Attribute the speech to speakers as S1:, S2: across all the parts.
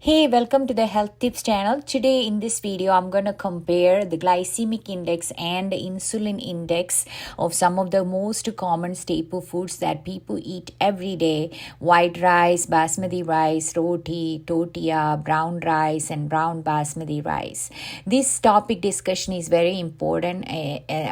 S1: Hey, welcome to the Health Tips channel. Today in this video, I'm going to compare the glycemic index and the insulin index of some of the most common staple foods that people eat every day. White rice, basmati rice, roti, tortilla, brown rice, and brown basmati rice. This topic discussion is very important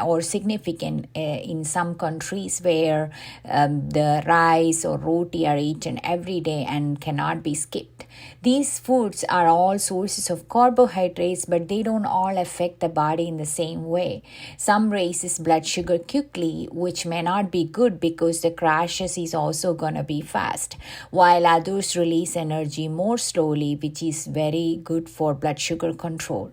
S1: or significant in some countries where the rice or roti are eaten every day and cannot be skipped. These foods are all sources of carbohydrates, but they don't all affect the body in the same way. Some raises blood sugar quickly, which may not be good because the crashes is also going to be fast, while others release energy more slowly, which is very good for blood sugar control.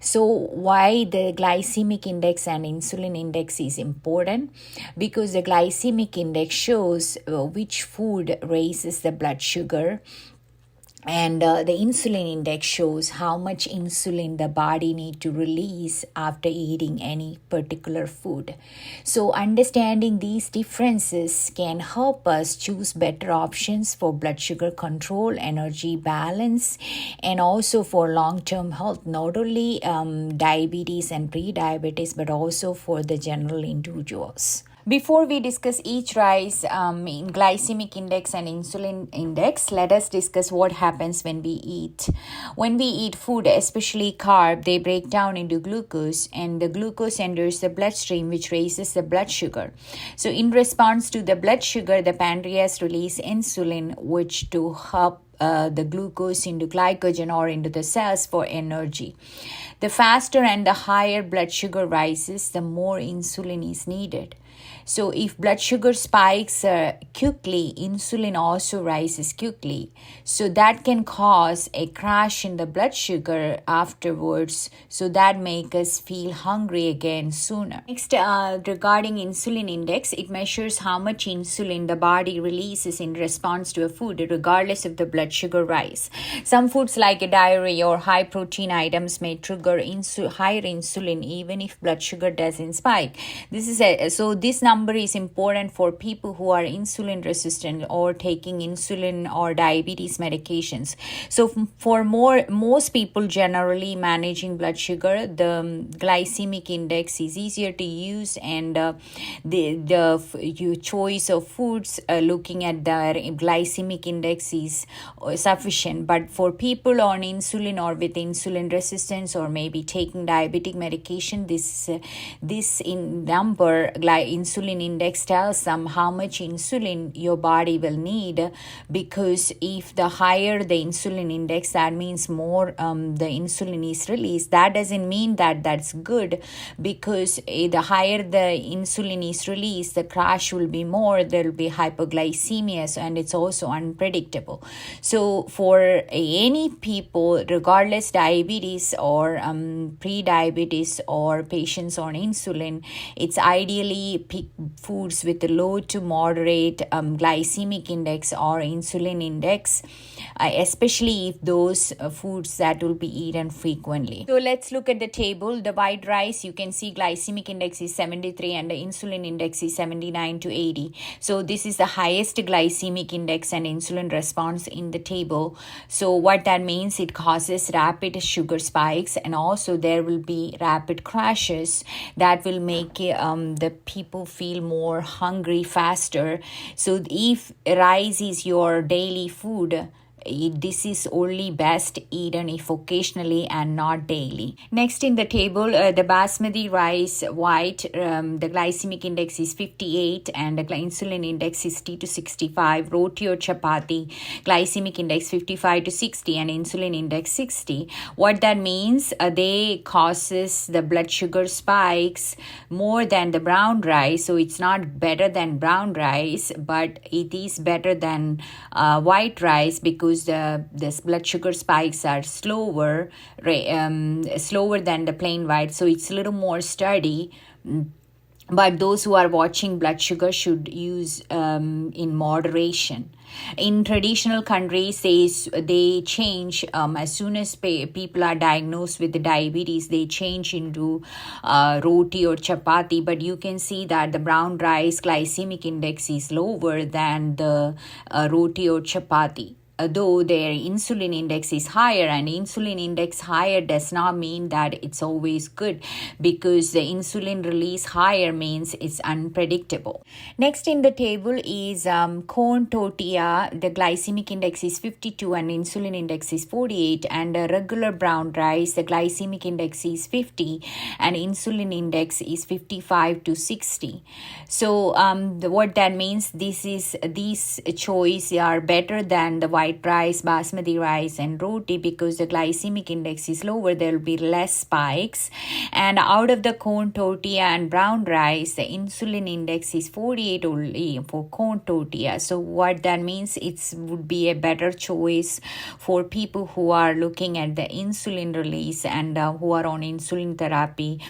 S1: So why the glycemic index and insulin index is important? Because the glycemic index shows which food raises the blood sugar, and the insulin index shows how much insulin the body need to release after eating any particular food. So understanding these differences can help us choose better options for blood sugar control, energy balance, and also for long-term health, not only diabetes and pre-diabetes, but also for the general individuals. Before we discuss each rice in glycemic index and insulin index, let us discuss what happens when we eat. When we eat food, especially carb, they break down into glucose, and the glucose enters the bloodstream, which raises the blood sugar. So in response to the blood sugar, the pancreas release insulin, which to help the glucose into glycogen or into the cells for energy. The faster and the higher blood sugar rises, the more insulin is needed. So if blood sugar spikes quickly, insulin also rises quickly. So that can cause a crash in the blood sugar afterwards. So that makes us feel hungry again sooner. Next, regarding insulin index, it measures how much insulin the body releases in response to a food, regardless of the blood sugar rise. Some foods like a dairy or high protein items may trigger higher insulin even if blood sugar doesn't spike. This number is important for people who are insulin resistant or taking insulin or diabetes medications. So for most people generally managing blood sugar, the glycemic index is easier to use, and your choice of foods looking at their glycemic index is sufficient. But for people on insulin or with insulin resistance or maybe taking diabetic medication, this in number insulin index tells them how much insulin your body will need, because if the higher the insulin index, that means more the insulin is released. That doesn't mean that that's good, because the higher the insulin is released, the crash will be more, there will be hypoglycemia, and it's also unpredictable. So for any people, regardless diabetes or pre-diabetes or patients on insulin, it's ideally pick foods with a low to moderate glycemic index or insulin index, especially if those foods that will be eaten frequently. So let's look at the table. The white rice, you can see glycemic index is 73 and the insulin index is 79 to 80. So this is the highest glycemic index and insulin response in the table. So what that means, it causes rapid sugar spikes, and also there will be rapid crashes that will make the people feel more hungry faster. So if rice is your daily food, this is only best eaten if occasionally and not daily. Next in the table, the basmati rice white, the glycemic index is 58 and the insulin index 60 to 65. Roti or chapati, glycemic index 55 to 60 and insulin index 60. What that means, they causes the blood sugar spikes more than the brown rice. So it's not better than brown rice, but it is better than white rice, because the blood sugar spikes are slower than the plain white, so it's a little more steady. But those who are watching blood sugar should use in moderation. In traditional countries, they change as soon as people are diagnosed with the diabetes, they change into roti or chapati. But you can see that the brown rice glycemic index is lower than the roti or chapati. though their insulin index is higher, and insulin index higher does not mean that it's always good, because the insulin release higher means it's unpredictable. Next in the table is corn tortilla. The glycemic index is 52 and insulin index is 48, and regular brown rice, the glycemic index is 50 and insulin index is 55 to 60. So what that means, these choice are better than the white rice, basmati rice and roti, because the glycemic index is lower, there will be less spikes. And out of the corn tortilla and brown rice, the insulin index is 48 only for corn tortilla. So what that means, it would be a better choice for people who are looking at the insulin release and who are on insulin therapy,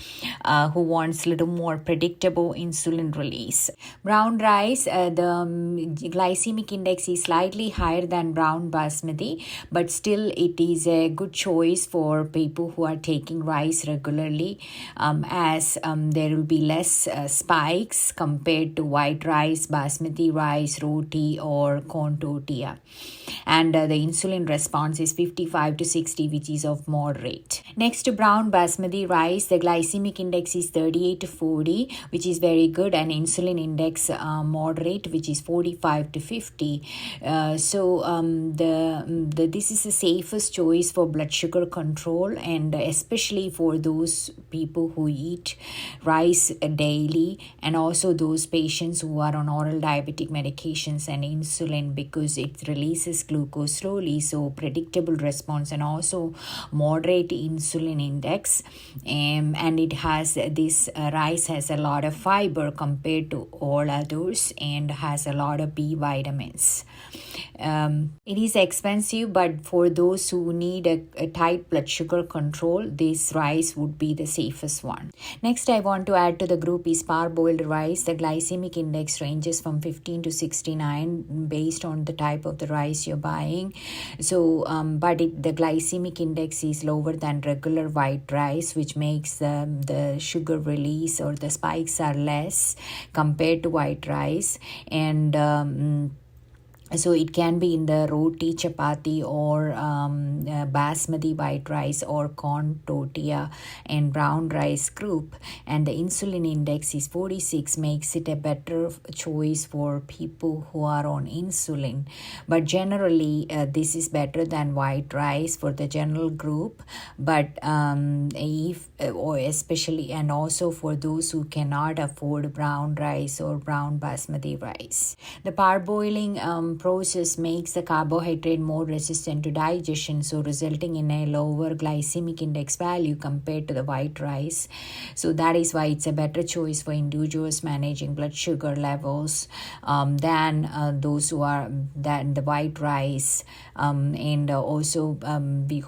S1: who wants a little more predictable insulin release. Brown rice, the glycemic index is slightly higher than brown basmati, but still it is a good choice for people who are taking rice regularly, as there will be less spikes compared to white rice, basmati rice, roti or corn tortilla. And the insulin response is 55 to 60, which is of moderate. Next to brown basmati rice, the glycemic index is 38 to 40, which is very good, and insulin index moderate, which is 45 to 50. This is the safest choice for blood sugar control, and especially for those people who eat rice daily, and also those patients who are on oral diabetic medications and insulin, because it releases glucose slowly, so predictable response, and also moderate insulin index. And it has this rice has a lot of fiber compared to all others, and has a lot of B vitamins. It is expensive, but for those who need a tight blood sugar control, this rice would be the safest one. Next, I want to add to the group is parboiled rice. The glycemic index ranges from 15 to 69 based on the type of the rice you're buying. So, the glycemic index is lower than regular white rice, which makes the sugar release or the spikes are less compared to white rice. And so it can be in the roti, chapati or basmati white rice or corn tortilla and brown rice group. And the insulin index is 46, makes it a better choice for people who are on insulin. But generally, this is better than white rice for the general group. But especially, and also for those who cannot afford brown rice or brown basmati rice. The parboiling process makes the carbohydrate more resistant to digestion, so resulting in a lower glycemic index value compared to the white rice. So that is why it's a better choice for individuals managing blood sugar levels than those who are than the white rice, and also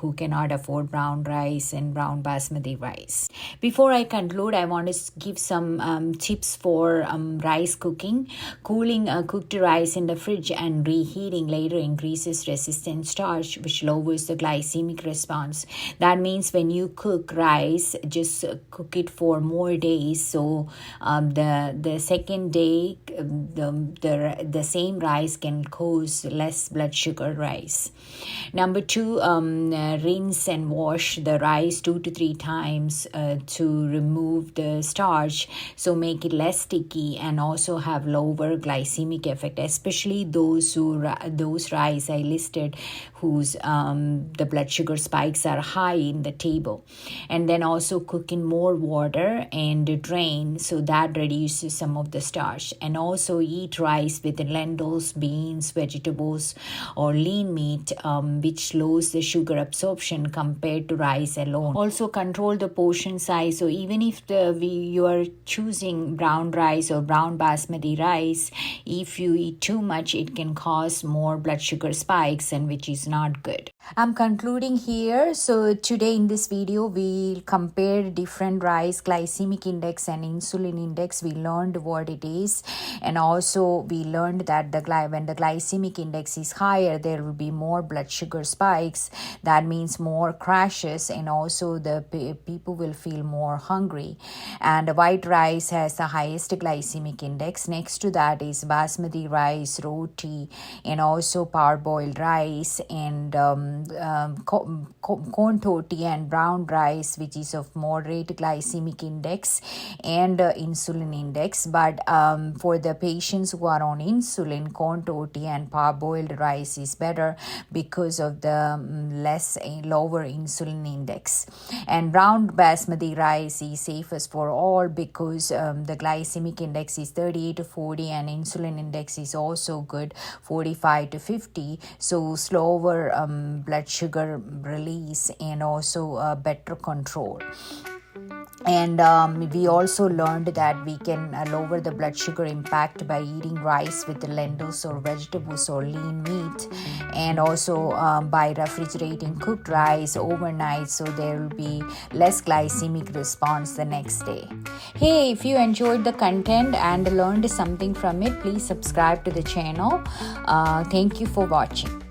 S1: who cannot afford brown rice and brown basmati rice. Before I conclude, I want to give some tips for rice cooking. Cooling cooked rice in the fridge and reheating later increases resistant starch, which lowers the glycemic response. That means when you cook rice, just cook it for more days. So the second day, the same rice can cause less blood sugar rice. Number 2, rinse and wash the rice 2 to 3 times to remove the starch, so make it less sticky and also have lower glycemic effect, especially those rice I listed whose the blood sugar spikes are high in the table. And then also cook in more water and drain, so that reduces some of the starch. And also eat rice with lentils, beans, vegetables or lean meat, which lowers the sugar absorption compared to rice alone. Also control the portion size. So even if you are choosing brown rice or brown basmati rice, if you eat too much, it can cause more blood sugar spikes, and which is not good. I'm concluding here. So today in this video, we compared different rice glycemic index and insulin index. We learned what it is, and also we learned that when the glycemic index is higher, there will be more blood sugar spikes. That means more crashes, and also the people will feel more hungry. And white rice has the highest glycemic index. Next to that is basmati rice, roti, roti, and also parboiled rice, and corn tortilla and brown rice, which is of moderate glycemic index and insulin index. But for the patients who are on insulin, corn tortilla and parboiled rice is better because of the lower insulin index. And brown basmati rice is safest for all because the glycemic index is 38 to 40 and insulin index is also good, 45 to 50. So slower blood sugar release and also better control. And we also learned that we can lower the blood sugar impact by eating rice with lentils or vegetables or lean meat, and also by refrigerating cooked rice overnight, so there will be less glycemic response the next day. Hey, if you enjoyed the content and learned something from it, please subscribe to the channel. Thank you for watching.